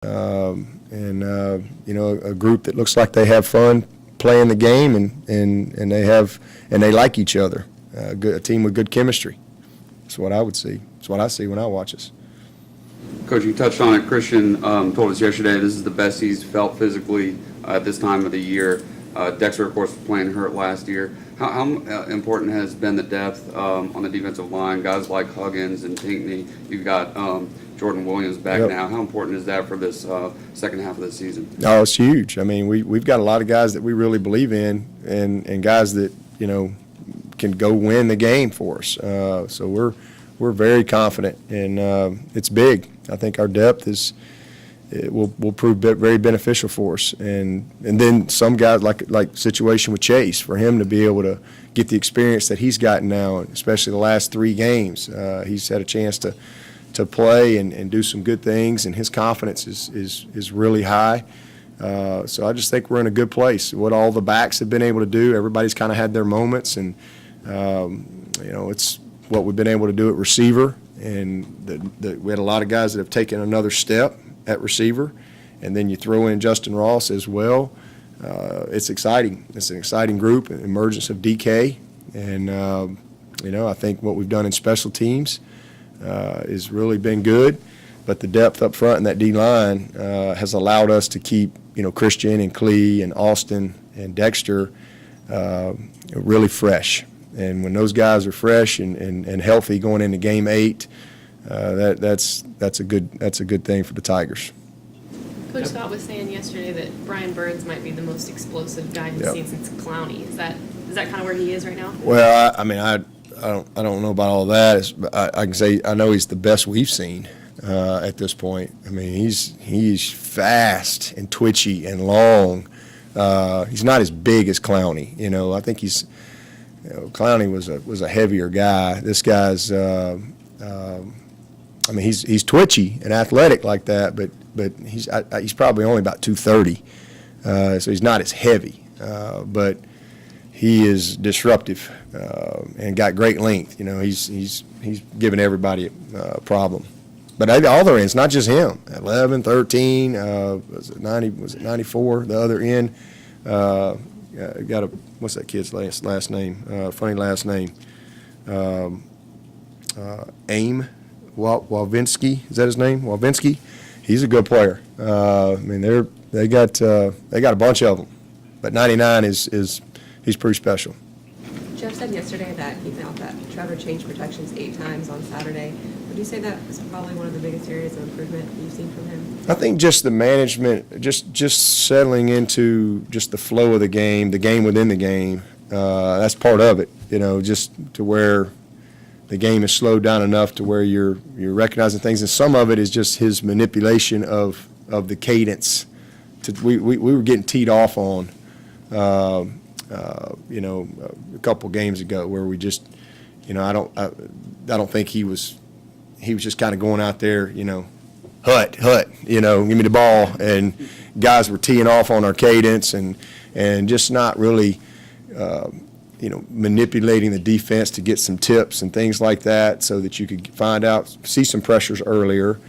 A group that looks like they have fun playing the game, and they like each other. A team with good chemistry. That's what I would see. That's what I see when I watch us. Coach, you touched on it. Christian told us yesterday this is the best he's felt physically at this time of the year. Dexter, of course, was playing hurt last year. How important has been the depth on the defensive line? Guys like Huggins and Pinckney. You've got Jordan Williams back now. How important is that for this second half of the season? Oh, it's huge. I mean, we've got a lot of guys that we really believe in, and guys that can go win the game for us. So we're very confident, and it's big. I think our depth will prove very beneficial for us. And then some guys, like situation with Chase, for him to be able to get the experience that he's gotten now, especially the last 3 games. He's had a chance to play and do some good things, and his confidence is really high. So I just think we're in a good place. What all the backs have been able to do, everybody's kind of had their moments, and it's what we've been able to do at receiver, and we had a lot of guys that have taken another step at receiver, and then you throw in Justin Ross as well. It's exciting. It's an exciting group, an emergence of DK, and I think what we've done in special teams has really been good, but the depth up front in that D-line has allowed us to keep Christian and Clee and Austin and Dexter really fresh. And when those guys are fresh and healthy going into Game 8, that's a good thing for the Tigers. Coach Scott was saying yesterday that Brian Burns might be the most explosive guy he's seen since Clowney. Is that kind of where he is right now? Well, I don't know about all that. I can say I know he's the best we've seen at this point. I mean, he's fast and twitchy and long. He's not as big as Clowney. I think Clowney was a heavier guy. This guy's he's twitchy and athletic like that, but he's probably only about 230, so he's not as heavy. But he is disruptive and got great length. He's giving everybody a problem. But all their ends, not just him. 11, 13, was it 94? The other end got what's that kid's last name? Funny last name. Aim Walvinsky, is that his name? Walvinsky. He's a good player. They got a bunch of them, but 99 he's pretty special. Jeff said yesterday that he felt that Trevor changed protections 8 times on Saturday. Would you say that was probably one of the biggest areas of improvement you've seen from him? I think just the management, just settling into just the flow of the game within the game. That's part of it. Just to where the game is slowed down enough to where you're recognizing things, and some of it is just his manipulation of the cadence. We were getting teed off on. A couple games ago where we just, I don't think he was just kind of going out there, hut, give me the ball, and guys were teeing off on our cadence and just not really, manipulating the defense to get some tips and things like that so that you could see some pressures earlier.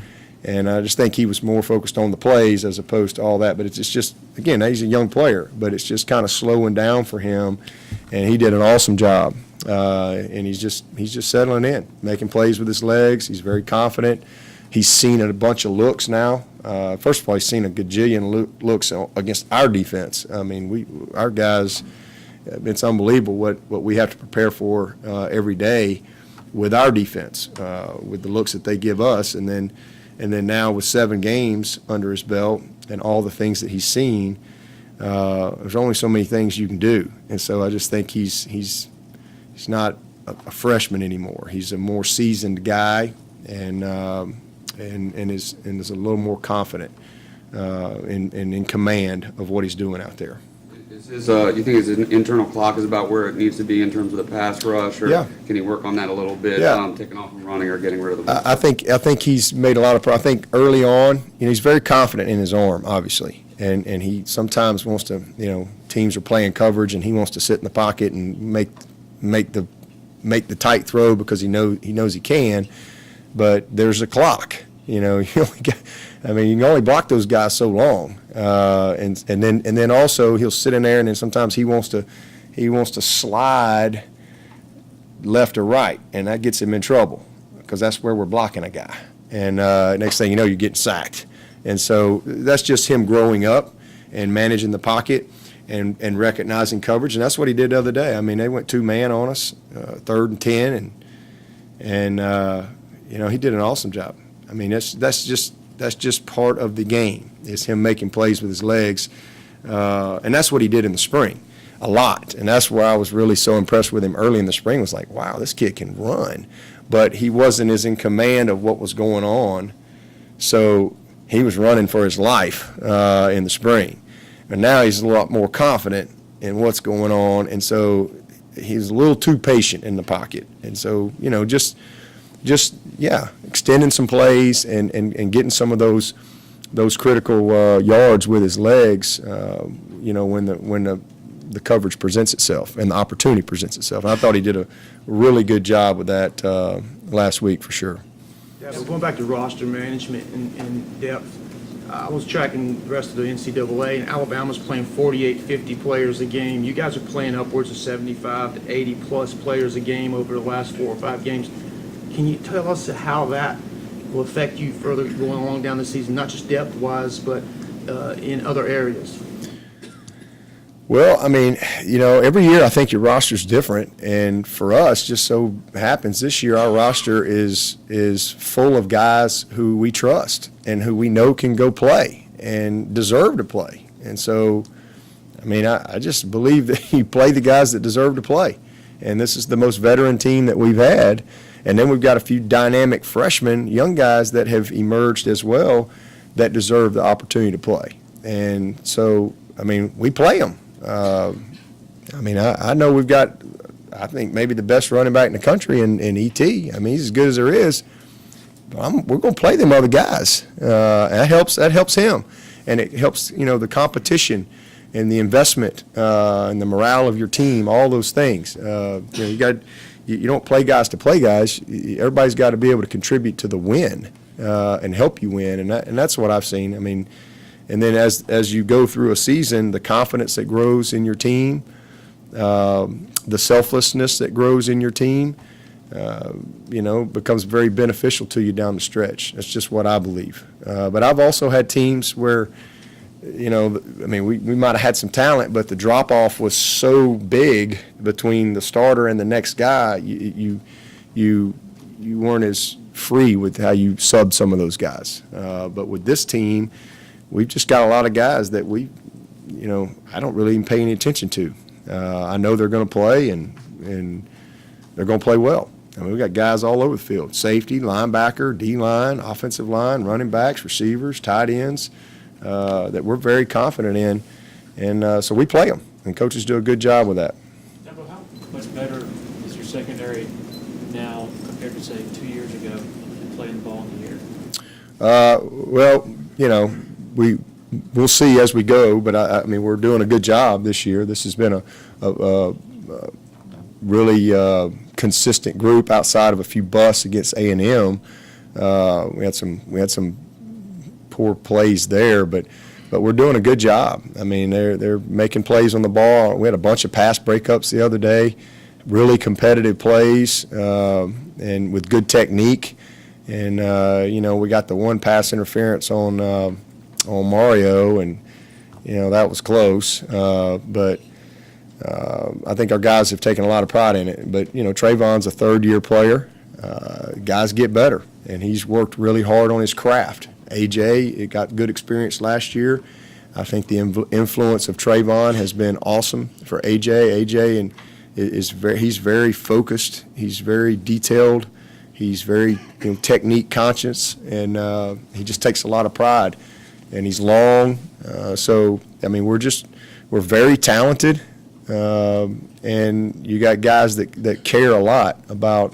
And I just think he was more focused on the plays as opposed to all that. But it's just, again, he's a young player, but it's just kind of slowing down for him. And he did an awesome job. And he's just settling in, making plays with his legs. He's very confident. He's seen a bunch of looks now. First of all, he's seen a gajillion looks against our defense. I mean, our guys, it's unbelievable what we have to prepare for every day with our defense, with the looks that they give us. And then now with 7 games under his belt and all the things that he's seen, there's only so many things you can do. And so I just think he's not a freshman anymore. He's a more seasoned guy and is a little more confident in command of what he's doing out there. Do you think his internal clock is about where it needs to be in terms of the pass rush, or can he work on that a little bit, taking off and running or getting rid of the ball? I think he's made a lot of progress. I think early on, he's very confident in his arm, obviously, and he sometimes wants to, teams are playing coverage and he wants to sit in the pocket and make the tight throw because he knows he can, but there's a clock. You only got I mean, you can only block those guys so long, and then also he'll sit in there, and then sometimes he wants to slide left or right, and that gets him in trouble because that's where we're blocking a guy. And next thing you know, you're getting sacked. And so that's just him growing up and managing the pocket and recognizing coverage, and that's what he did the other day. I mean, they went 2-man on us, 3rd and 10, and he did an awesome job. I mean, that's just part of the game, is him making plays with his legs, and that's what he did in the spring a lot. And that's where I was really so impressed with him early in the spring. Was like, wow, this kid can run, but he wasn't as in command of what was going on, so he was running for his life in the spring. And now he's a lot more confident in what's going on, and so he's a little too patient in the pocket. And so, just extending some plays and getting some of those critical yards with his legs, when the coverage presents itself and the opportunity presents itself. And I thought he did a really good job with that last week for sure. Yeah, but going back to roster management and depth, I was tracking the rest of the NCAA, and Alabama's playing 48, 50 players a game. You guys are playing upwards of 75 to 80-plus players a game over the last 4 or 5 games. Can you tell us how that will affect you further going along down the season, not just depth-wise, but in other areas? Well, I mean, every year I think your roster's different, and for us, just so happens this year our roster is full of guys who we trust and who we know can go play and deserve to play. And so, I mean, I just believe that you play the guys that deserve to play, and this is the most veteran team that we've had. And then we've got a few dynamic freshmen, young guys that have emerged as well that deserve the opportunity to play. And so, I mean, we play them. I know we've got, I think, maybe the best running back in the country in ET. I mean, he's as good as there is. But we're going to play them other guys. And that helps him. And it helps, the competition and the investment and the morale of your team, all those things. You don't play guys to play guys. Everybody's got to be able to contribute to the win and help you win. And that's what I've seen. I mean, and then as you go through a season, the confidence that grows in your team, the selflessness that grows in your team, becomes very beneficial to you down the stretch. That's just what I believe. But I've also had teams where, we might have had some talent, but the drop-off was so big between the starter and the next guy, you weren't as free with how you subbed some of those guys. But with this team, we've just got a lot of guys that I don't really even pay any attention to. I know they're going to play, and they're going to play well. I mean, we've got guys all over the field: safety, linebacker, D-line, offensive line, running backs, receivers, tight ends, that we're very confident in. And so we play them, and coaches do a good job with that. How much better is your secondary now compared to, say, 2 years ago in playing the ball in the air? We'll see as we go, but I mean, we're doing a good job this year. This has been a really consistent group outside of a few busts against A&M. We had some poor plays there, but we're doing a good job. I mean, they're making plays on the ball. We had a bunch of pass breakups the other day, really competitive plays, and with good technique. And we got the one pass interference on Mario, and that was close. But I think our guys have taken a lot of pride in it. But Trayvon's a third-year player. Guys get better, and he's worked really hard on his craft. AJ got good experience last year. I think the influence of Trayvon has been awesome for AJ. AJ he's very focused. He's very detailed. He's very technique conscious, and he just takes a lot of pride. And he's long, so I mean we're very talented, and you got guys that care a lot about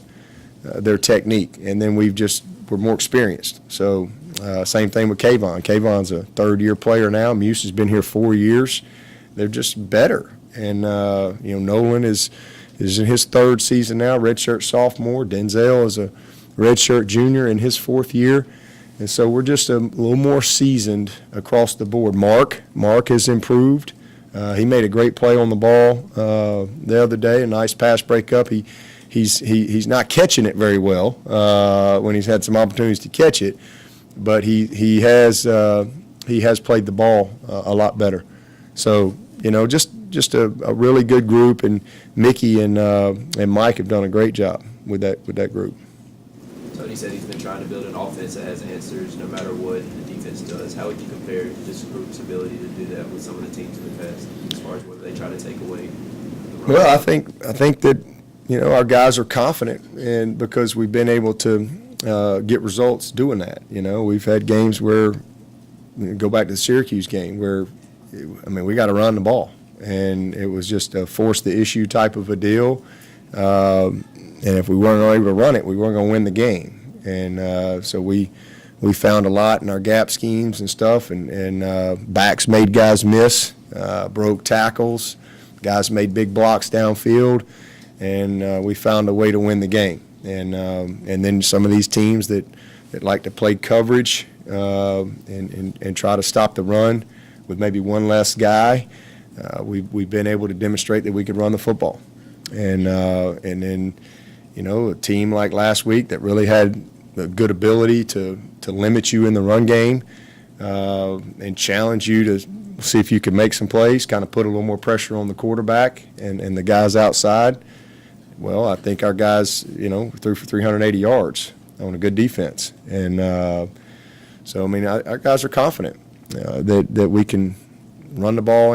their technique, and then we're more experienced. So same thing with Kayvon. Kayvon's a third-year player now. Muse has been here 4 years. They're just better, and Nolan is in his third season now, redshirt sophomore. Denzel is a redshirt junior in his fourth year. And so we're just a little more seasoned across the board. Mark has improved. He made a great play on the ball the other day, a nice pass breakup. He's not catching it very well when he's had some opportunities to catch it, but he has played the ball a lot better. So, just a really good group, and Mickey and Mike have done a great job with that group. Tony said he's been trying to build an offense that has answers no matter what the defense does. How would you compare this group's ability to do that with some of the teams in the past, as far as what they try to take away? Well, I think that our guys are confident, and because we've been able to get results doing that. We've had games where, go back to the Syracuse game, where we got to run the ball, and it was just a force the issue type of a deal. And if we weren't able to run it, we weren't going to win the game. And so we found a lot in our gap schemes and stuff, and backs made guys miss, broke tackles, guys made big blocks downfield, and we found a way to win the game. And then some of these teams that like to play coverage and try to stop the run with maybe one less guy, we've been able to demonstrate that we could run the football. And then a team like last week that really had a good ability to limit you in the run game and challenge you to see if you could make some plays, kind of put a little more pressure on the quarterback and the guys outside. Well, I think our guys, threw for 380 yards on a good defense. And our guys are confident that we can run the ball